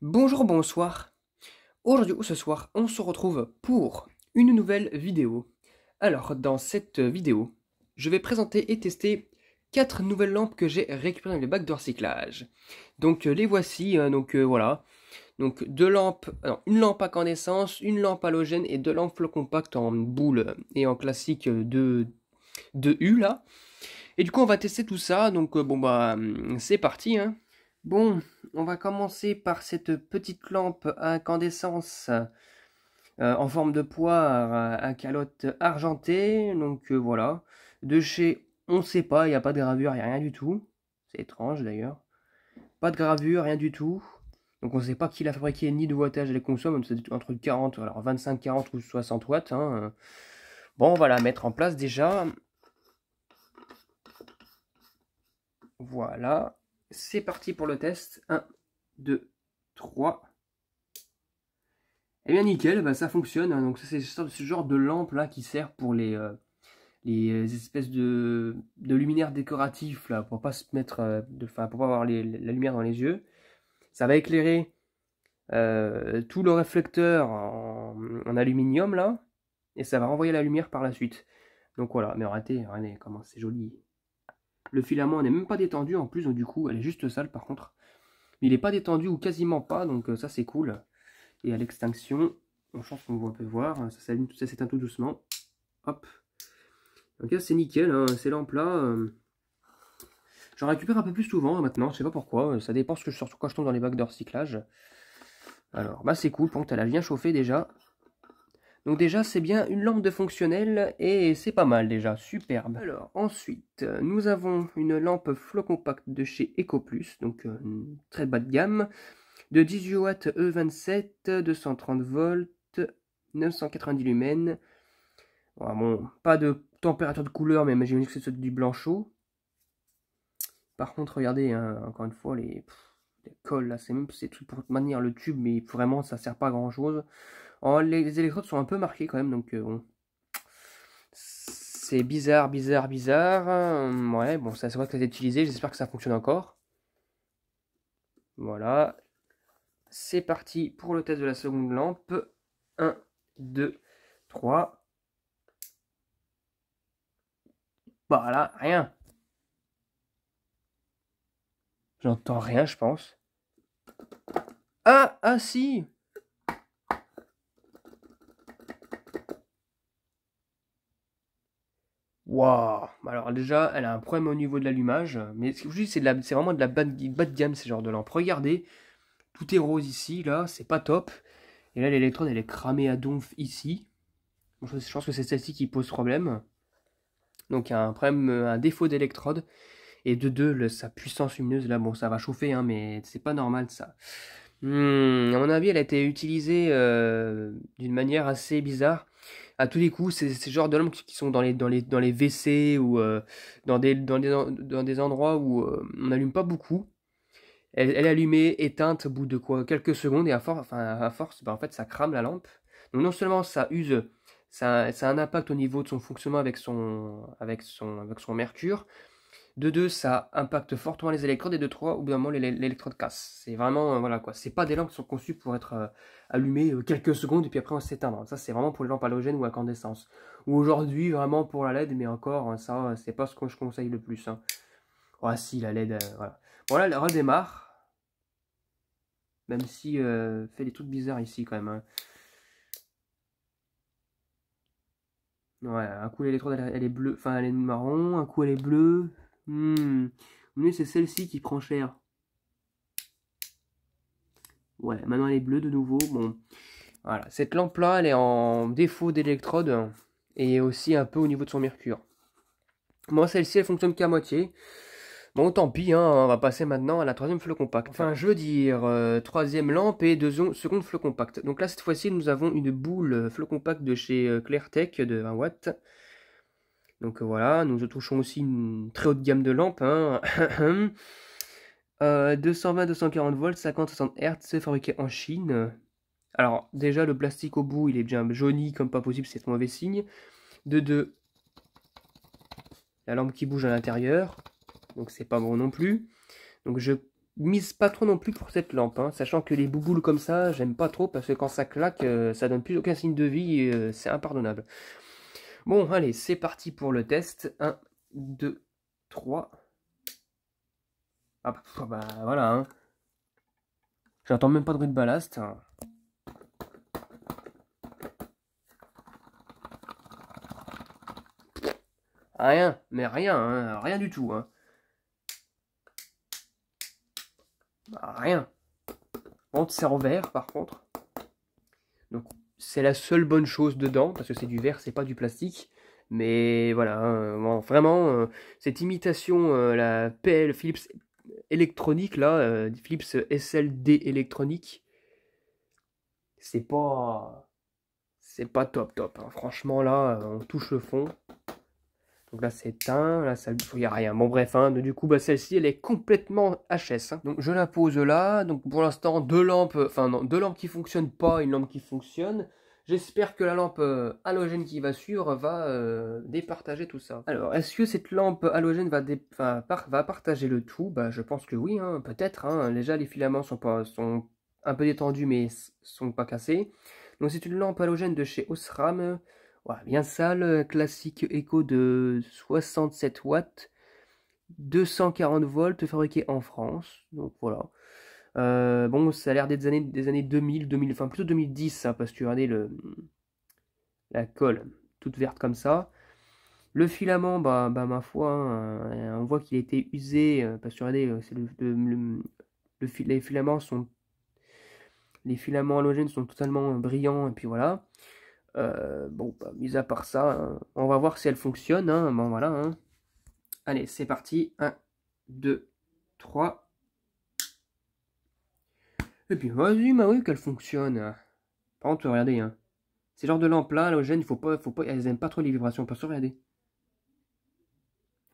Bonjour, bonsoir. Aujourd'hui ou ce soir, on se retrouve pour une nouvelle vidéo. Alors, dans cette vidéo, je vais présenter et tester 4 nouvelles lampes que j'ai récupérées dans les bacs de recyclage. Donc, les voici. Voilà. Donc, deux lampes, non, une lampe à incandescence, une lampe halogène et deux lampes flow compact en boule et en classique de U là. Et du coup, on va tester tout ça. Donc, c'est parti, hein. Bon, on va commencer par cette petite lampe à incandescence en forme de poire à calotte argentée. Donc voilà. De chez, on sait pas, il n'y a pas de gravure, il n'y a rien du tout. C'est étrange d'ailleurs. Pas de gravure, rien du tout. Donc on ne sait pas qui l'a fabriqué ni de wattage elle consomme. C'est entre 40, alors 25, 40 ou 60 watts, hein. Bon, on va la mettre en place déjà. Voilà. C'est parti pour le test. 1, 2, 3. Eh bien nickel, bah, ça fonctionne, hein. Donc c'est ce genre de lampe là qui sert pour les espèces de luminaires décoratifs là, pour pas se mettre, pour pas avoir la lumière dans les yeux. Ça va éclairer tout le réflecteur en aluminium là, et ça va renvoyer la lumière par la suite. Donc voilà, mais regardez comment c'est joli. Le filament n'est même pas détendu en plus, donc du coup elle est juste sale par contre. Mais il n'est pas détendu ou quasiment pas, donc ça c'est cool. Et à l'extinction, je pense qu'on peut voir, ça s'éteint tout doucement. Hop. Donc là c'est nickel, hein, ces lampes là. J'en récupère un peu plus souvent maintenant, je sais pas pourquoi, ça dépend surtout quand je tombe dans les bacs de recyclage. Alors bah c'est cool, elle a bien chauffé déjà. Donc déjà c'est bien une lampe de fonctionnel et c'est pas mal déjà, superbe. Alors ensuite nous avons une lampe flow compact de chez EcoPlus, donc très bas de gamme, de 18 watts E27, 230 volts, 990 lumens. Bon, pas de température de couleur, mais j'imagine que c'est du blanc chaud. Par contre, regardez, hein, encore une fois, les cols là, c'est même ces trucs pour maintenir le tube, mais vraiment ça sert pas à grand chose. Les électrodes sont un peu marquées quand même, donc bon. C'est bizarre. Ouais, bon, ça c'est vrai que ça a été utilisé, j'espère que ça fonctionne encore. Voilà. C'est parti pour le test de la seconde lampe. 1, 2, 3. Voilà, rien. J'entends rien, je pense. Ah si. Waouh. Alors déjà, elle a un problème au niveau de l'allumage. Mais ce que je vous dis, c'est vraiment de la bas de gamme, ces genres de lampes. Regardez, tout est rose ici, là, c'est pas top. Et là, l'électrode, elle est cramée à donf ici. Bon, je pense que c'est celle-ci qui pose problème. Donc il y a un problème, un défaut d'électrode. Et de deux, sa puissance lumineuse, là, bon, ça va chauffer, hein, mais c'est pas normal ça. À mon avis, elle a été utilisée d'une manière assez bizarre. À tous les coups, c'est ce genre de lampes qui sont dans les WC ou dans des endroits où on n'allume pas beaucoup. Elle est allumée, éteinte au bout de quoi quelques secondes et à force, bah, en fait, ça crame la lampe. Donc non seulement ça use, ça a un impact au niveau de son fonctionnement avec son mercure. De deux, ça impacte fortement les électrodes. Et de trois, au bout d'un moment, l'électrode casse. C'est vraiment, voilà quoi. C'est pas des lampes qui sont conçues pour être allumées quelques secondes et puis après on s'éteindre. Ça, c'est vraiment pour les lampes halogènes ou à incandescence. Ou aujourd'hui, vraiment pour la LED, mais encore, ça, c'est pas ce que je conseille le plus, hein. Oh, si, la LED, voilà. Bon, là, elle redémarre. Même si fait des trucs bizarres ici quand même, hein. Ouais, un coup l'électrode elle est bleue, enfin elle est marron, un coup elle est bleue. Mais c'est celle-ci qui prend cher. Ouais, maintenant elle est bleue de nouveau. Bon, voilà. Cette lampe-là, elle est en défaut d'électrode et aussi un peu au niveau de son mercure. Moi, celle-ci, elle fonctionne qu'à moitié. Bon, tant pis, hein, on va passer maintenant à la troisième flow compact. Enfin, je veux dire, troisième lampe et seconde flow compact. Donc là, cette fois-ci, nous avons une boule flow compact de chez Clartech de 20 watts. Donc voilà, nous touchons aussi une très haute gamme de lampes, hein. 220-240 volts, 50-60 Hz, fabriqué en Chine. Alors déjà le plastique au bout il est bien jauni comme pas possible, c'est mauvais signe. De deux, la lampe qui bouge à l'intérieur, donc c'est pas bon non plus. Donc je mise pas trop non plus pour cette lampe, hein, sachant que les bouboules comme ça, j'aime pas trop parce que quand ça claque, ça donne plus aucun signe de vie et c'est impardonnable. Bon, allez, c'est parti pour le test. 1, 2, 3. Ah bah voilà, hein. J'entends même pas de bruit de ballast. Hein. Rien, mais rien, hein, rien du tout. Hein. Rien. On sert vert par contre. Donc c'est la seule bonne chose dedans, parce que c'est du verre, c'est pas du plastique. Mais voilà, hein, bon, vraiment, cette imitation, la PL Philips électronique, là, Philips SLD électronique, c'est pas... C'est pas top top. Hein. Franchement, là, on touche le fond. Donc là, c'est éteint. Là, ça il n'y a rien. Bon, bref, hein, du coup, bah, celle-ci, elle est complètement HS. Hein. Donc, je la pose là. Donc, pour l'instant, deux lampes. Enfin, non, deux lampes qui fonctionnent pas, une lampe qui fonctionne. J'espère que la lampe halogène qui va suivre va départager tout ça. Alors, est-ce que cette lampe halogène va partager le tout? Bah, je pense que oui, hein, peut-être. Hein. Déjà, les filaments sont un peu détendus, mais sont pas cassés. Donc, c'est une lampe halogène de chez Osram. Voilà, bien sale, classique écho de 67 watts, 240 volts, fabriqué en France. Donc voilà. Bon, ça a l'air des années 2000, enfin plutôt 2010, ça, parce que regardez la colle toute verte comme ça. Le filament, bah ma foi, hein, on voit qu'il a été usé, parce que regardez, les filaments halogènes sont totalement brillants, et puis voilà. Bon, bah, mis à part ça, hein, on va voir si elle fonctionne. Hein. Bon, voilà. Hein. Allez, c'est parti. 1, 2, 3. Et puis, vas-y, bah oui, qu'elle fonctionne. Par contre, regardez. Hein. Ces genres de lampes là, halogènes, faut pas, elles aiment pas trop les vibrations. Parce que regardez.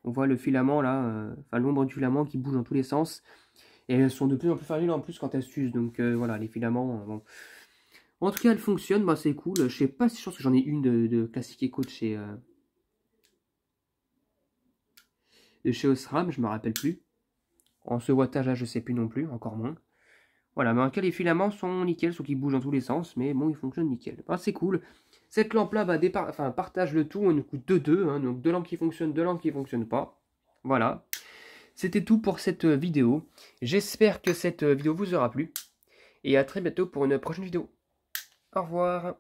On voit le filament là, enfin l'ombre du filament qui bouge dans tous les sens. Et elles sont de plus en plus fragiles en plus quand elles s'usent. Donc voilà, les filaments. Bon. En tout cas, elle fonctionne, bah c'est cool. Je sais pas si je pense que j'en ai une de Classic Echo de chez Osram, je me rappelle plus. En ce wattage là, je sais plus non plus, encore moins. Voilà, mais en tout cas, les filaments sont nickel, sauf qu'ils bougent dans tous les sens, mais bon, ils fonctionnent nickel. Ah, c'est cool. Cette lampe-là partage le tout, on nous coûte 2-2, hein, donc deux lampes qui fonctionnent, deux lampes qui ne fonctionnent pas. Voilà. C'était tout pour cette vidéo. J'espère que cette vidéo vous aura plu. Et à très bientôt pour une prochaine vidéo. Au revoir.